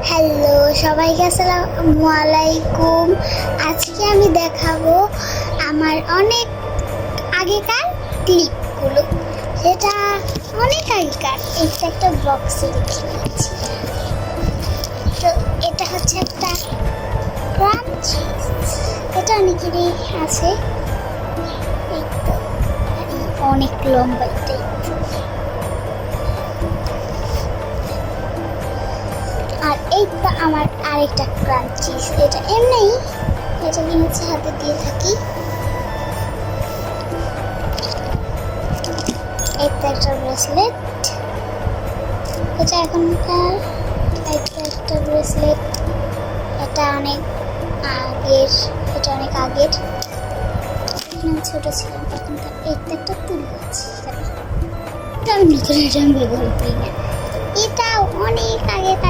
Hello সবাইকে আসসালামু আলাইকুম। আজকে আমি দেখাবো আমার অনেক আগেকার ক্লিপগুলো, সেটা অনেক আগেকার। এটা একটা বক্সে রেখে নিয়েছি। তো এটা হচ্ছে একটা ক্রাঞ্চি, এটা অনেকেরই আছে। এই তো অনেক লম্বা এটাই। আর এই তো আমার আরেকটা ক্রাঞ্চিস, এটা এমনি এটা আমি হচ্ছে হাতে দিয়ে থাকি। এই তো একটা ব্রেসলেট, এটা এখনকার একটা ব্রেসলেট। এটা অনেক আগের, আমি ছোট ছিলাম তখনকার। এইটা একটা তুলি আছে, এটা আমি নতুন, এটা আমি ব্যবহার করি না। এটা অনেক আগেকার